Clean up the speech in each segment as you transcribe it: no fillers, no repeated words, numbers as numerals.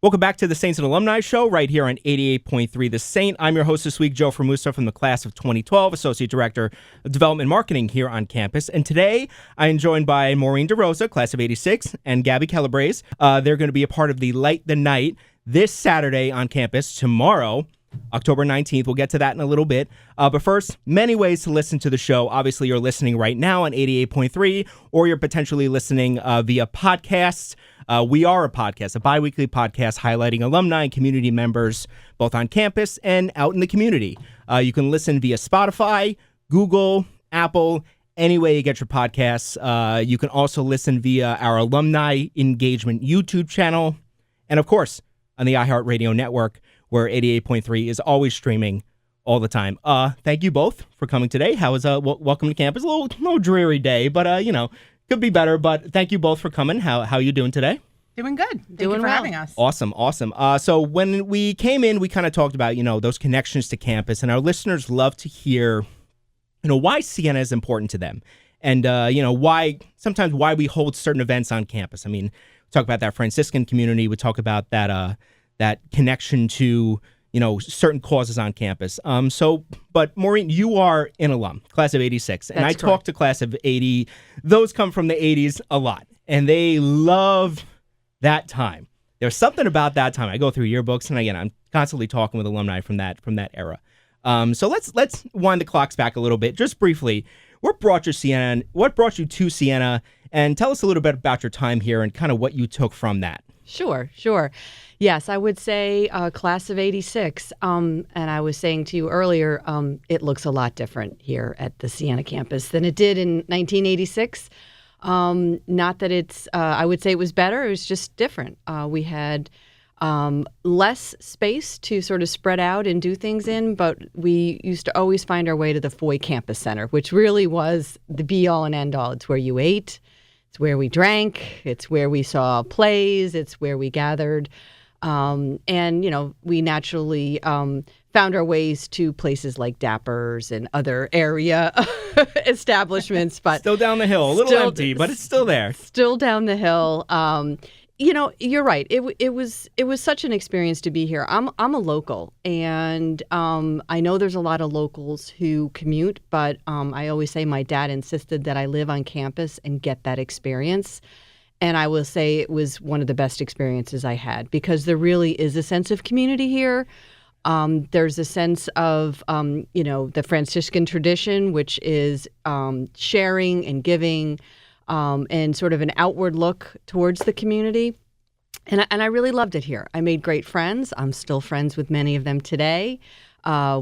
Welcome back to the Saints and Alumni Show right here on 88.3 The Saint. I'm your host this week, Joe Fermusa from the class of 2012, Associate Director of Development Marketing here on campus. And today I am joined by Maureen DeRosa, class of 86, and Gabby Calabrese. They're going to be a part of the Light the Night this Saturday on campus. Tomorrow, October 19th. We'll get to that in a little bit. But first, many ways to listen to the show. Obviously, you're listening right now on 88.3, or you're potentially listening via podcasts. We are a podcast, a bi-weekly podcast highlighting alumni and community members, both on campus and out in the community. You can listen via Spotify, Google, Apple, any way you get your podcasts. You can also listen via our Alumni Engagement YouTube channel. And of course, on the iHeartRadio network, where 88.3 is always streaming all the time. Thank you both for coming today. How is welcome to campus? A little dreary day, but could be better. But thank you both for coming. How you doing today? Doing good. Thank you for having us. Awesome. So when we came in, we kind of talked about those connections to campus, and our listeners love to hear why Siena is important to them, and why we hold certain events on campus. I mean, we talk about that Franciscan community. We talk about that connection to certain causes on campus. But Maureen, you are an alum, class of 86, and I talked to class of 80. Those come from the 80s a lot, and they love that time. There's something about that time. I go through yearbooks, and again, I'm constantly talking with alumni from that era. So let's wind the clocks back a little bit, just briefly. What brought you to Siena, and tell us a little bit about your time here and kind of what you took from that. Sure. Yes, I would say class of 86. And I was saying to you earlier, it looks a lot different here at the Siena campus than it did in 1986. Not that it's, I would say it was better. It was just different. We had less space to sort of spread out and do things in, but we used to always find our way to the Foy Campus Center, which really was the be-all and end-all. It's where you ate. It's where we drank. It's where we saw plays. It's where we gathered. And, we naturally found our ways to places like Dapper's and other area establishments. But still down the hill, a little empty, but it's still there. Still down the hill. You're right. It was such an experience to be here. I'm a local, and I know there's a lot of locals who commute, but I always say my dad insisted that I live on campus and get that experience. And I will say it was one of the best experiences I had, because there really is a sense of community here. There's a sense of, the Franciscan tradition, which is sharing and giving, and sort of an outward look towards the community. And I really loved it here. I made great friends. I'm still friends with many of them today.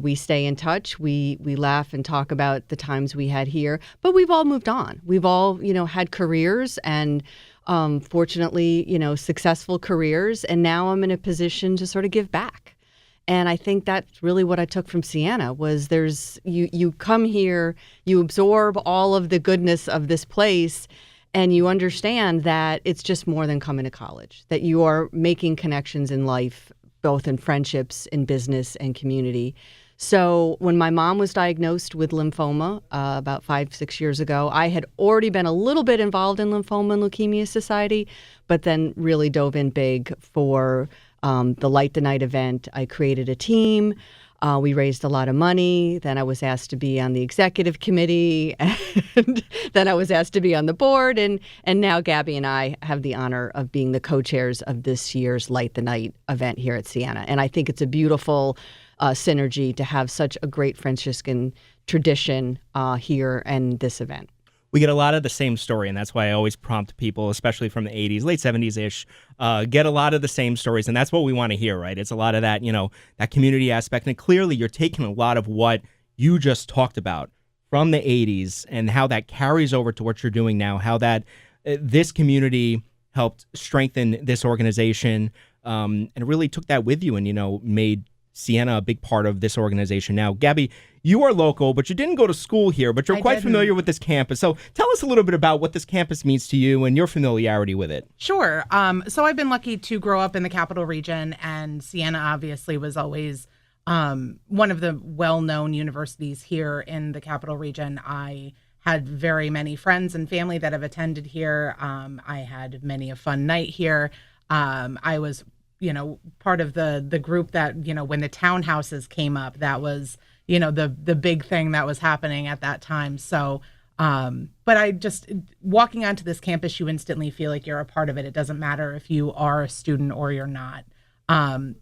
We stay in touch. We laugh and talk about the times we had here. But we've all moved on. We've all, had careers and fortunately, successful careers. And now I'm in a position to sort of give back. And I think that's really what I took from Siena was you come here, you absorb all of the goodness of this place, and you understand that it's just more than coming to college, that you are making connections in life, both in friendships, in business, and community. So when my mom was diagnosed with lymphoma about 5-6 years ago, I had already been a little bit involved in Lymphoma and Leukemia Society, but then really dove in big for the Light the Night event. I created a team. We raised a lot of money. Then I was asked to be on the executive committee, and then I was asked to be on the board. And now Gabby and I have the honor of being the co-chairs of this year's Light the Night event here at Siena. And I think it's a beautiful synergy to have such a great Franciscan tradition here and this event. We get a lot of the same story, and that's why I always prompt people, especially from the 80s, late 70s-ish, get a lot of the same stories, and that's what we want to hear, right? It's a lot of that, that community aspect, and clearly you're taking a lot of what you just talked about from the 80s and how that carries over to what you're doing now, how that this community helped strengthen this organization, and really took that with you and, made Siena a big part of this organization now. Gabby, you are local, but you didn't go to school here, but you're quite familiar with this campus. So tell us a little bit about what this campus means to you and your familiarity with it. Sure. So I've been lucky to grow up in the Capital Region, and Siena obviously was always one of the well-known universities here in the Capital Region. I had very many friends and family that have attended here. I had many a fun night here. I was part of the group that, when the townhouses came up, that was, the big thing that was happening at that time. So, but I just, walking onto this campus, you instantly feel like you're a part of it. It doesn't matter if you are a student or you're not.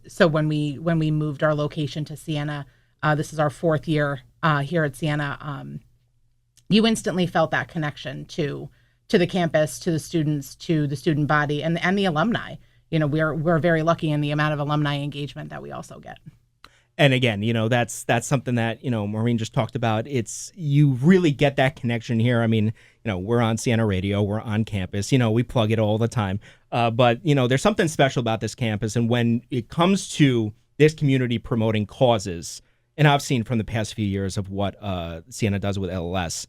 So when we moved our location to Siena, this is our 4th year here at Siena, you instantly felt that connection to the campus, to the students, to the student body, and the alumni. We're very lucky in the amount of alumni engagement that we also get. And again, that's something that, Maureen just talked about. You really get that connection here. I mean, we're on Siena Radio, we're on campus, we plug it all the time. But, there's something special about this campus. And when it comes to this community promoting causes, and I've seen from the past few years of what Siena does with LLS,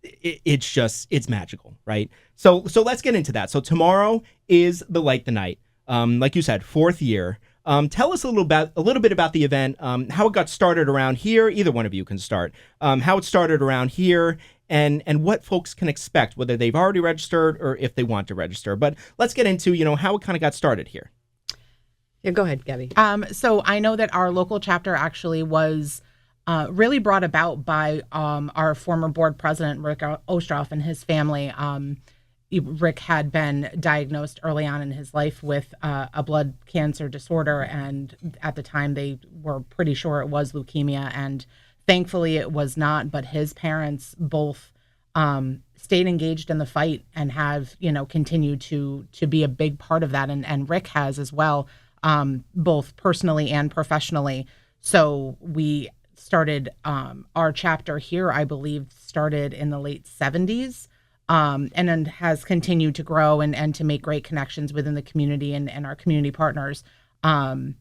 it's magical, right? So let's get into that. So tomorrow is the Light the Night. Like you said, 4th year. Tell us a little bit about the event, how it got started around here. Either one of you can start. How it started around here, and what folks can expect, whether they've already registered or if they want to register. But let's get into how it kind of got started here. Yeah, go ahead, Gabby. So I know that our local chapter actually was really brought about by our former board president, Rick Ostroff, and his family. Rick had been diagnosed early on in his life with a blood cancer disorder, and at the time they were pretty sure it was leukemia, and thankfully it was not. But his parents both stayed engaged in the fight and have continued to be a big part of that, and Rick has as well, both personally and professionally. So we started our chapter here, I believe, started in the late 70s. And then has continued to grow and to make great connections within the community and our community partners. And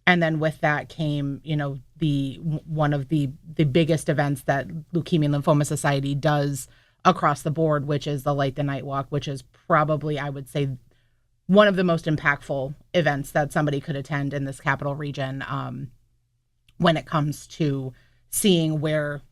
then with that came, one of the biggest events that Leukemia and Lymphoma Society does across the board, which is the Light the Night Walk, which is probably, I would say, one of the most impactful events that somebody could attend in this capital region when it comes to seeing where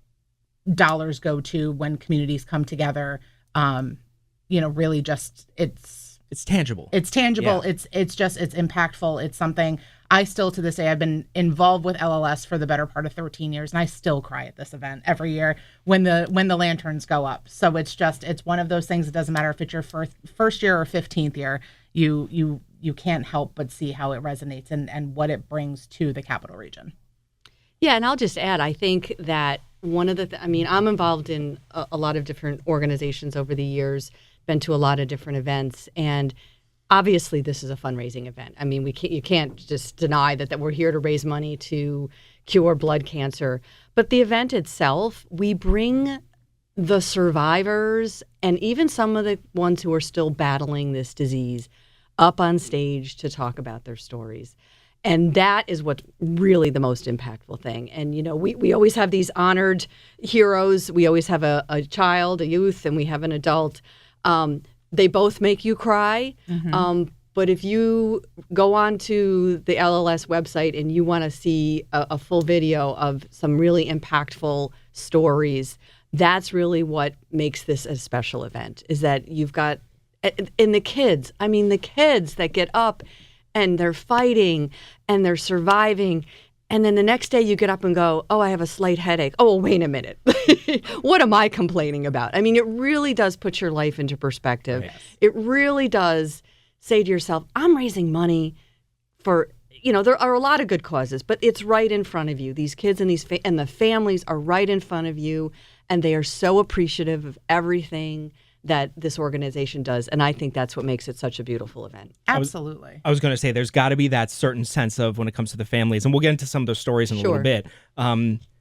dollars go to when communities come together. Really just it's tangible. It's tangible. Yeah. It's impactful. It's something I still, to this day, I've been involved with LLS for the better part of 13 years, and I still cry at this event every year when the lanterns go up. So it's one of those things. It doesn't matter if it's your first year or 15th year, you can't help but see how it resonates and what it brings to the capital region. Yeah, and I'll just add, I think that one of the I'm involved in a lot of different organizations over the years, been to a lot of different events, and obviously this is a fundraising event. I mean, you can't just deny that we're here to raise money to cure blood cancer. But the event itself, we bring the survivors and even some of the ones who are still battling this disease up on stage to talk about their stories. And that is what's really the most impactful thing. And, we always have these honored heroes. We always have a child, a youth, and we have an adult. They both make you cry. Mm-hmm. But if you go on to the LLS website and you want to see a full video of some really impactful stories, that's really what makes this a special event, is that you've got, and the kids that get up and they're fighting and they're surviving. And then the next day you get up and go, oh, I have a slight headache. Oh, well, wait a minute. What am I complaining about? I mean, it really does put your life into perspective. Yes. It really does say to yourself, I'm raising money for, there are a lot of good causes, but it's right in front of you. These kids and and the families are right in front of you, and they are so appreciative of everything that this organization does. And I think that's what makes it such a beautiful event. Absolutely. I was going to say, there's got to be that certain sense of, when it comes to the families, and we'll get into some of those stories in a little bit,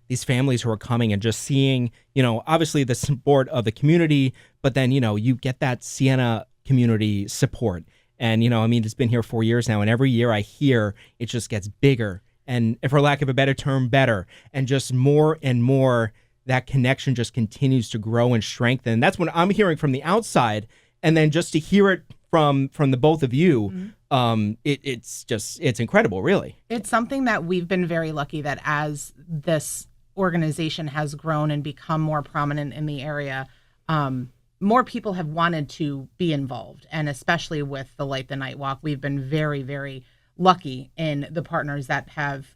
these families who are coming and just seeing, obviously the support of the community, but then, you get that Siena community support. And, it's been here 4 years now, and every year I hear it just gets bigger and, for lack of a better term, better, and just more and more that connection just continues to grow and strengthen. That's what I'm hearing from the outside. And then just to hear it from the both of you, mm-hmm. It's incredible, really. It's something that we've been very lucky that as this organization has grown and become more prominent in the area, more people have wanted to be involved. And especially with the Light the Night Walk, we've been very, very lucky in the partners that have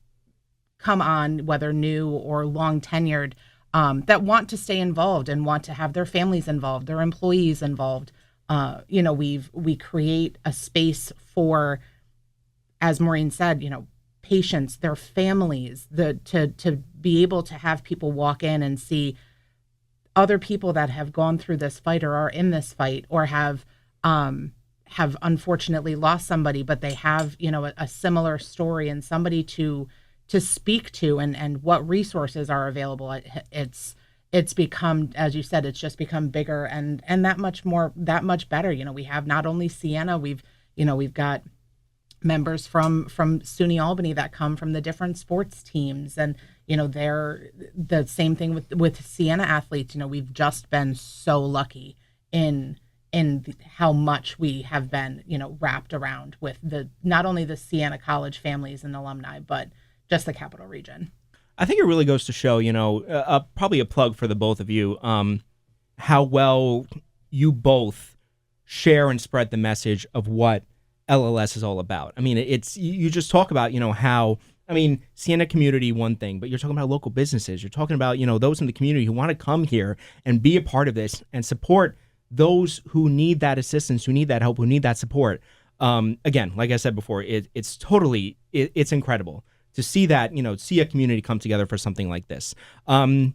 come on, whether new or long tenured, that want to stay involved and want to have their families involved, their employees involved. We create a space for, as Maureen said, patients, their families, to be able to have people walk in and see other people that have gone through this fight or are in this fight or have unfortunately lost somebody, but they have, a similar story and somebody to speak to, and what resources are available. It's become, as you said, it's just become bigger and that much better. We have not only Sienna, we've got members from SUNY Albany that come from the different sports teams, and they're the same thing with Sienna athletes. We've just been so lucky in how much we have been wrapped around with not only the Sienna College families and alumni, but just the Capital Region. I think it really goes to show, probably a plug for the both of you, how well you both share and spread the message of what LLS is all about. I mean, you just talk about, how, Sienna community, one thing, but you're talking about local businesses. You're talking about, those in the community who want to come here and be a part of this and support those who need that assistance, who need that help, who need that support. Again, like I said before, it's incredible to see that, see a community come together for something like this.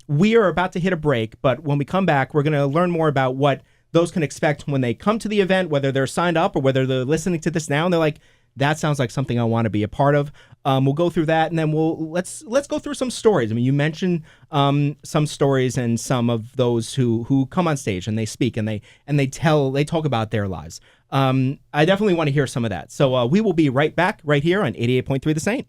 We are about to hit a break, but when we come back, we're going to learn more about what those can expect when they come to the event, whether they're signed up or whether they're listening to this now and they're like, that sounds like something I want to be a part of. We'll go through that, and then let's go through some stories. You mentioned some stories and some of those who come on stage and they speak and they talk about their lives. I definitely want to hear some of that. So we will be right back right here on 88.3 The Saint.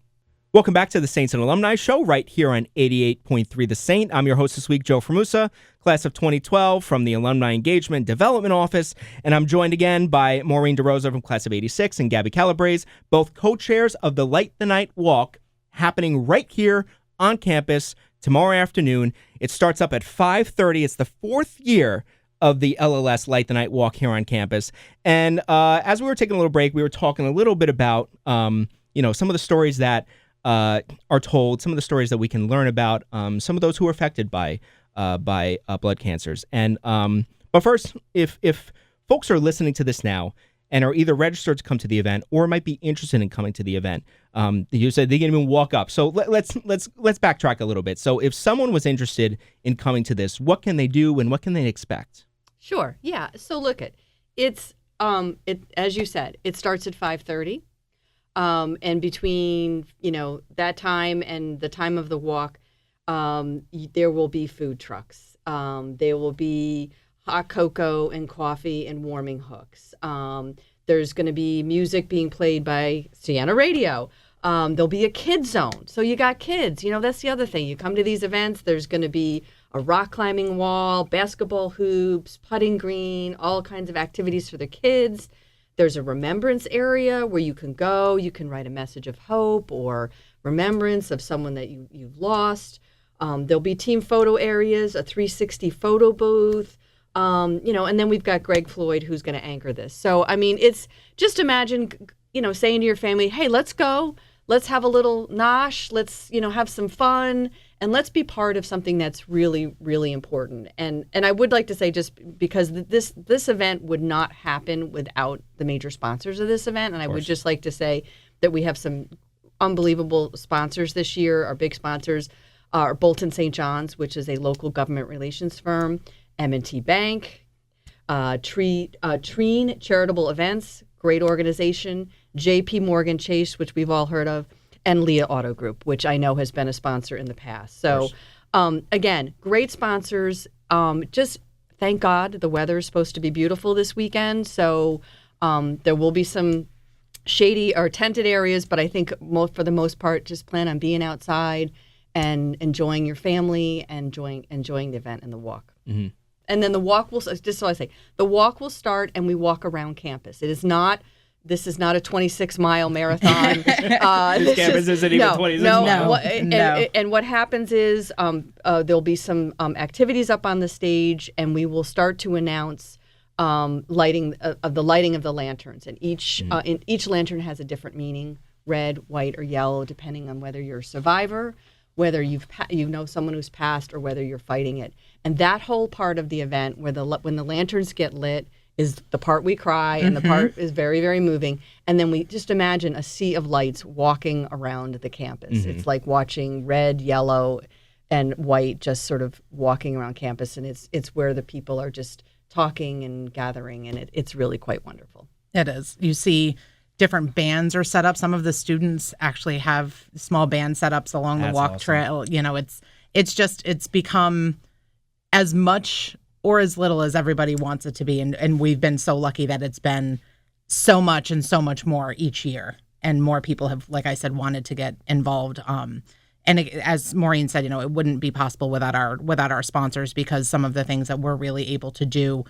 Welcome back to the Saints and Alumni Show right here on 88.3 The Saint. I'm your host this week, Joe Formusa, class of 2012 from the Alumni Engagement Development Office, and I'm joined again by Maureen DeRosa from class of 86 and Gabby Calabrese, both co-chairs of the Light the Night Walk, happening right here on campus tomorrow afternoon. It starts up at 5:30. It's the fourth year of the LLS Light the Night Walk here on campus, and as we were taking a little break, we were talking a little bit about some of the stories that are told, some of the stories that we can learn about, some of those who are affected by blood cancers. And but first, if folks are listening to this now and are either registered to come to the event or might be interested in coming to the event, you said they can even walk up. So let's backtrack a little bit. So if someone was interested in coming to this, what can they do and what can they expect? Sure. Yeah. So look, it's as you said, it starts at 5:30. And between, that time and the time of the walk, there will be food trucks. There will be hot cocoa and coffee and warming hooks. There's going to be music being played by Sienna Radio. There'll be a kid zone. So you got kids. That's the other thing. You come to these events, there's going to be a rock climbing wall, basketball hoops, putting green, all kinds of activities for the kids. There's a remembrance area where you can go. You can write a message of hope or remembrance of someone that you've lost. There'll be team photo areas, a 360 photo booth, and then we've got Greg Floyd who's going to anchor this. So, it's just imagine, saying to your family, hey, let's go. Let's have a little nosh. Let's, have some fun. And let's be part of something that's really, really important. And I would like to say, just because this event would not happen without the major sponsors of this event. And I would just like to say that we have some unbelievable sponsors this year. Our big sponsors are Bolton St. John's, which is a local government relations firm, M&T Bank, Treen Charitable Events, great organization, J.P. Morgan Chase, which we've all heard of, and Leah Auto Group, which I know has been a sponsor in the past. So, again, great sponsors. Just thank God the weather is supposed to be beautiful this weekend. So there will be some shady or tented areas, but I think for the most part, just plan on being outside and enjoying your family and enjoying the event and the walk. Mm-hmm. And then the walk will, just so I say, the walk will start and we walk around campus. It is not This is not a 26-mile marathon. This campus isn't even 26 miles. And what happens is there'll be some activities up on the stage, and we will start to announce lighting of the lanterns. And each lantern has a different meaning: red, white, or yellow, depending on whether you're a survivor, whether you know someone who's passed, or whether you're fighting it. And that whole part of the event, when the lanterns get lit, is the part we cry, and the part is very, very moving. And then we just imagine a sea of lights walking around the campus. It's like watching red, yellow, and white just sort of walking around campus. And it's where the people are just talking and gathering, and it's really quite wonderful. It is. You see different bands are set up. Some of the students actually have small band setups along the walk trail. You know, it's become as much or as little as everybody wants it to be. And we've been so lucky that it's been so much and so much more each year. And more people have, like I said, wanted to get involved. As Maureen said, you know, it wouldn't be possible without our sponsors, because some of the things that we're really able to do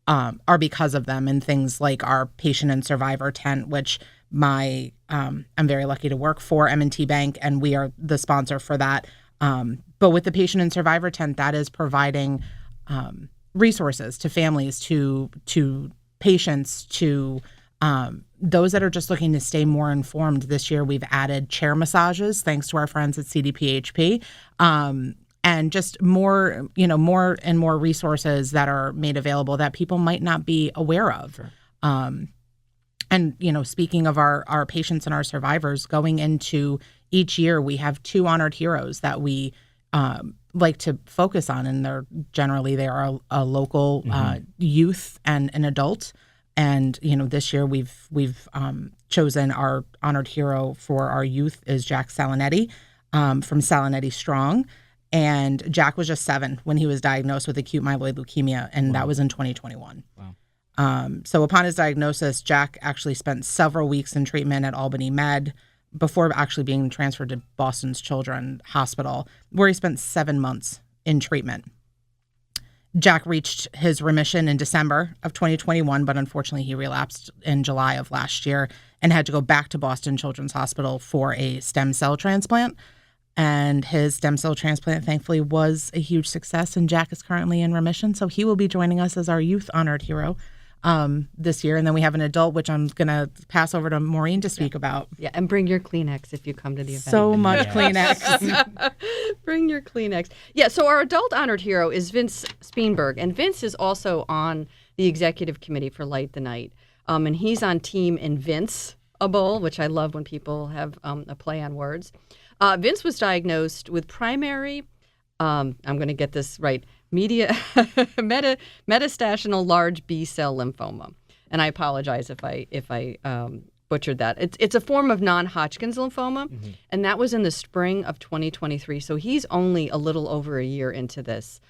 are because of them. And things like our patient and survivor tent, which I'm very lucky to work for M&T Bank, and we are the sponsor for that. But with the patient and survivor tent, that is providing resources to families, to patients, to those that are just looking to stay more informed. This year, we've added chair massages, thanks to our friends at CDPHP, and just more and more resources that are made available that people might not be aware of. Sure. And, you know, speaking of our patients and our survivors, going into each year, we have 2 honored heroes that we like to focus on, and they are a local youth and an adult. And, you know, this year we've chosen our honored hero for our youth is Jack Salinetti from Salinetti Strong. And Jack was just 7 when he was diagnosed with acute myeloid leukemia, and that was in 2021. Wow. So upon his diagnosis, Jack actually spent several weeks in treatment at Albany Med before actually being transferred to Boston's Children's Hospital, where he spent 7 months in treatment. Jack reached his remission in December of 2021, but unfortunately he relapsed in July of last year and had to go back to Boston Children's Hospital for a stem cell transplant. And his stem cell transplant, thankfully, was a huge success, and Jack is currently in remission. So he will be joining us as our youth honored hero this year. And then we have an adult, which I'm going to pass over to Maureen to speak about. Yeah, and bring your Kleenex if you come to the event. So much Kleenex. Bring your Kleenex. Yeah, so our adult honored hero is Vince Speenberg, and Vince is also on the executive committee for Light the Night. And he's on Team Invincible, which I love when people have a play on words. Vince was diagnosed with primary, I'm going to get this right, metastational large B-cell lymphoma. And I apologize if I butchered that. It's a form of non-Hodgkin's lymphoma, and that was in the spring of 2023. So he's only a little over a year into this.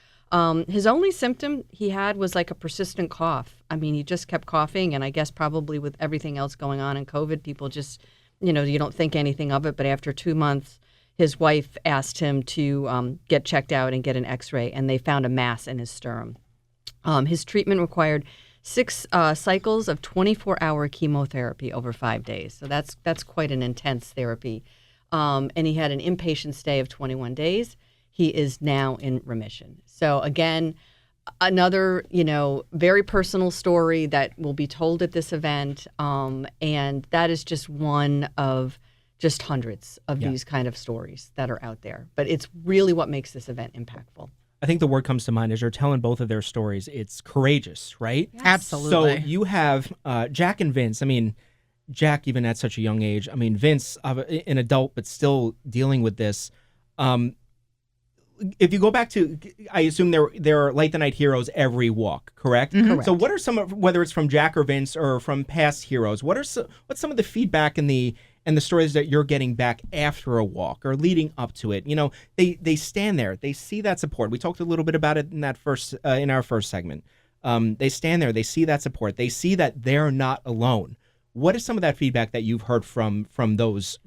His only symptom he had was like a persistent cough. I mean, he just kept coughing, and I guess probably with everything else going on in COVID, people just, you don't think anything of it. But after 2 months, his wife asked him to get checked out and get an x-ray, and they found a mass in his sternum. His treatment required 6 cycles of 24-hour chemotherapy over 5 days. So that's quite an intense therapy. And he had an inpatient stay of 21 days. He is now in remission. So again, another, very personal story that will be told at this event. And that is just one of just hundreds of these kind of stories that are out there. But it's really what makes this event impactful. I think the word comes to mind as you're telling both of their stories. It's courageous, right? Yes. Absolutely. So you have Jack and Vince. I mean, Jack, even at such a young age. I mean, Vince, an adult, but still dealing with this. If you go back to, I assume there are Light the Night heroes every walk, correct? Correct. So what are some of, whether it's from Jack or Vince or from past heroes, what's some of the feedback and the stories that you're getting back after a walk or leading up to it? They stand there, they see that support. We talked a little bit about it in that in our first segment. They stand there, they see that support, they see that they're not alone. What is some of that feedback that you've heard from those?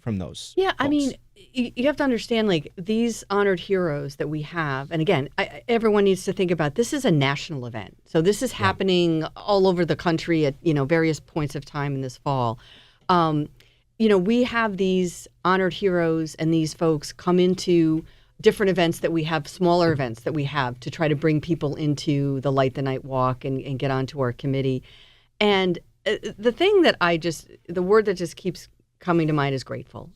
Yeah, folks? I mean, you have to understand, like, these honored heroes that we have, and again, everyone needs to think about this is a national event. So this is happening all over the country at, various points of time in this fall. We have these honored heroes and these folks come into different events that we have, smaller events that we have to try to bring people into the Light the Night Walk and get onto our committee. And the thing that the word that just keeps coming to mind is grateful.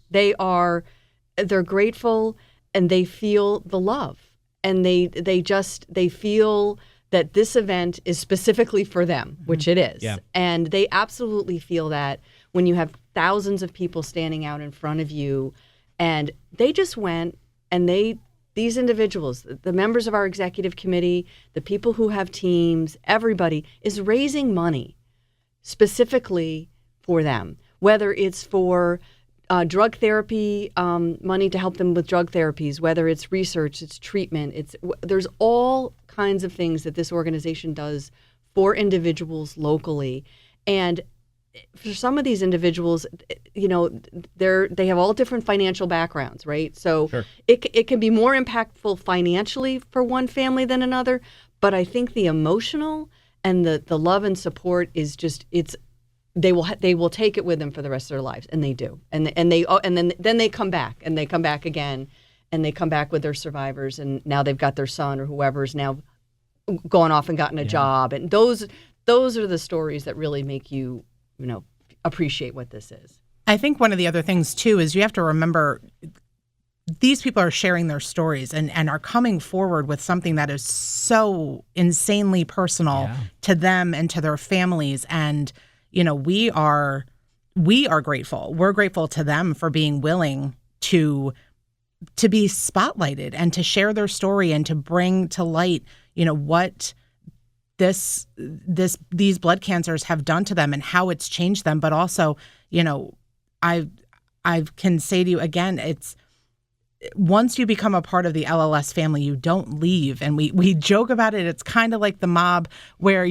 They're grateful, and they feel the love, and they feel that this event is specifically for them, which it is. Yeah. And they absolutely feel that when you have thousands of people standing out in front of you, and they just went and these individuals, the members of our executive committee, the people who have teams, everybody is raising money specifically for them, whether it's for drug therapy, money to help them with drug therapies, whether it's research, it's treatment, there's all kinds of things that this organization does for individuals locally. And for some of these individuals, they have all different financial backgrounds, right? So sure. It can be more impactful financially for one family than another, but I think the emotional and the love and support is just they will take it with them for the rest of their lives, and they do, and then they come back, and they come back again, and they come back with their survivors, and now they've got their son or whoever's now gone off and gotten a job, and those are the stories that really make you appreciate what this is. I think one of the other things too is you have to remember these people are sharing their stories and are coming forward with something that is so insanely personal to them and to their families. And, we are grateful. We're grateful to them for being willing to be spotlighted and to share their story and to bring to light, what these blood cancers have done to them and how it's changed them. But also, I can say to you again, it's once you become a part of the LLS family, you don't leave. And we joke about it. It's kind of like the mob where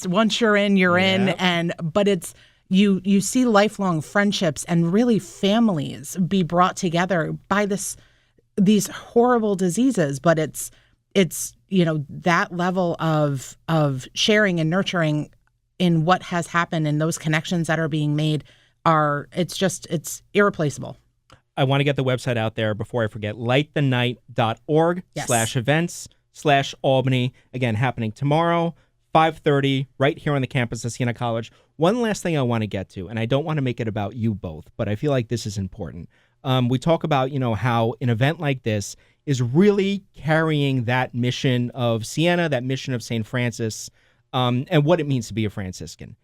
once you're in, but it's, you see lifelong friendships and really families be brought together by these horrible diseases. But it's that level of sharing and nurturing in what has happened and those connections that are being made it's irreplaceable. I want to get the website out there before I forget, lightthenight.org/events/Albany. Again, happening tomorrow, 5:30, right here on the campus of Siena College. One last thing I want to get to, and I don't want to make it about you both, but I feel like this is important. We talk about, how an event like this is really carrying that mission of Siena, that mission of St. Francis, and what it means to be a Franciscan.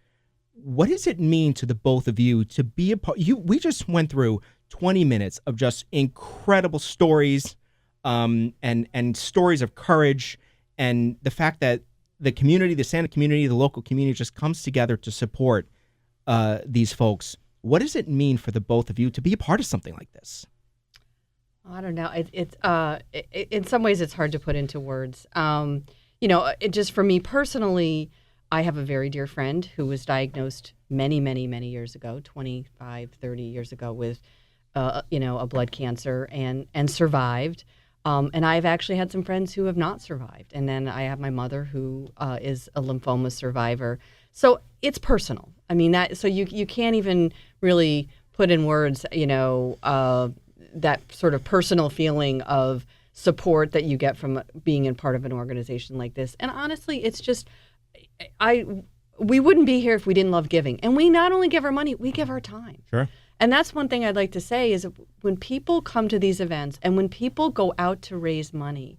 What does it mean to the both of you to be a part? We just went through 20 minutes of just incredible stories, and stories of courage, and the fact that the community, the Siena community, the local community just comes together to support these folks. What does it mean for the both of you to be a part of something like this? I don't know. It's in some ways it's hard to put into words. Just for me personally, I have a very dear friend who was diagnosed many, many, many years ago, 25, 30 years ago with, a blood cancer and survived. And I've actually had some friends who have not survived. And then I have my mother who is a lymphoma survivor. So it's personal. I mean, so you can't even really put in words, that sort of personal feeling of support that you get from being in part of an organization like this. And honestly, it's just, we wouldn't be here if we didn't love giving. And we not only give our money, we give our time. Sure. And that's one thing I'd like to say is when people come to these events and when people go out to raise money,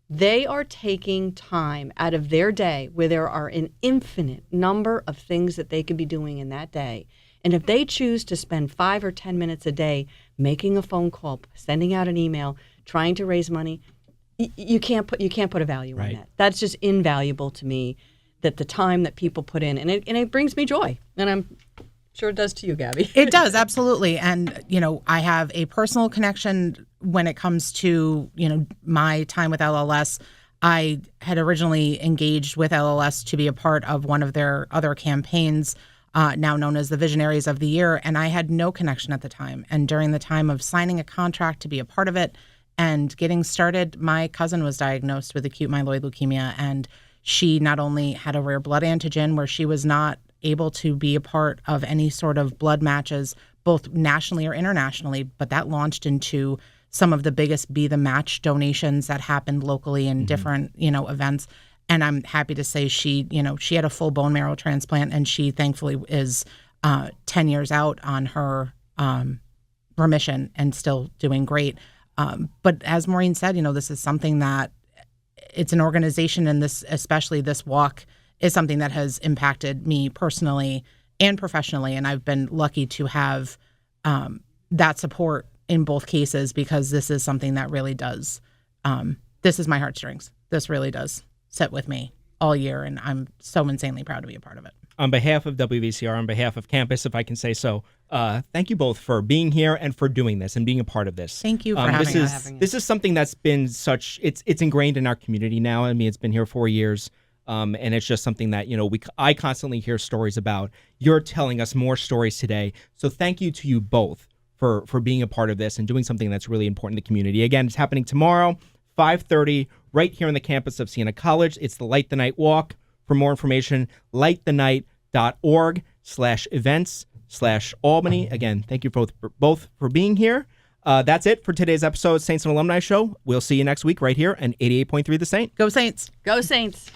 they are taking time out of their day where there are an infinite number of things that they could be doing in that day. And if they choose to spend 5 or 10 minutes a day making a phone call, sending out an email, trying to raise money, you can't put a value on that. That's just invaluable to me, that the time that people put in, and it brings me joy. And I'm sure it does to you, Gabby. It does, absolutely. And, I have a personal connection when it comes to, my time with LLS. I had originally engaged with LLS to be a part of one of their other campaigns now known as the Visionaries of the Year, and I had no connection at the time. And during the time of signing a contract to be a part of it and getting started, my cousin was diagnosed with acute myeloid leukemia, and she not only had a rare blood antigen where she was not able to be a part of any sort of blood matches, both nationally or internationally, but that launched into some of the biggest Be the Match donations that happened locally in different, events. And I'm happy to say she had a full bone marrow transplant, and she thankfully is 10 years out on her remission and still doing great. But as Maureen said, this is something that it's an organization, and this, especially this walk, is something that has impacted me personally and professionally. And I've been lucky to have that support in both cases, because this is something that really does. This is my heartstrings. This really does sit with me all year, and I'm so insanely proud to be a part of it. On behalf of WVCR, on behalf of campus, if I can say so, thank you both for being here and for doing this and being a part of this. Thank you for having us. This is something that's been it's ingrained in our community now. I mean, it's been here 4 years. And it's just something that, I constantly hear stories about. You're telling us more stories today. So thank you to you both for being a part of this and doing something that's really important in the community. Again, it's happening tomorrow, 5:30, right here on the campus of Siena College. It's the Light the Night Walk. For more information, lightthenight.org/events/Albany. Again, thank you both for being here. That's it for today's episode of Saints and Alumni Show. We'll see you next week right here on 88.3 The Saint. Go Saints. Go Saints.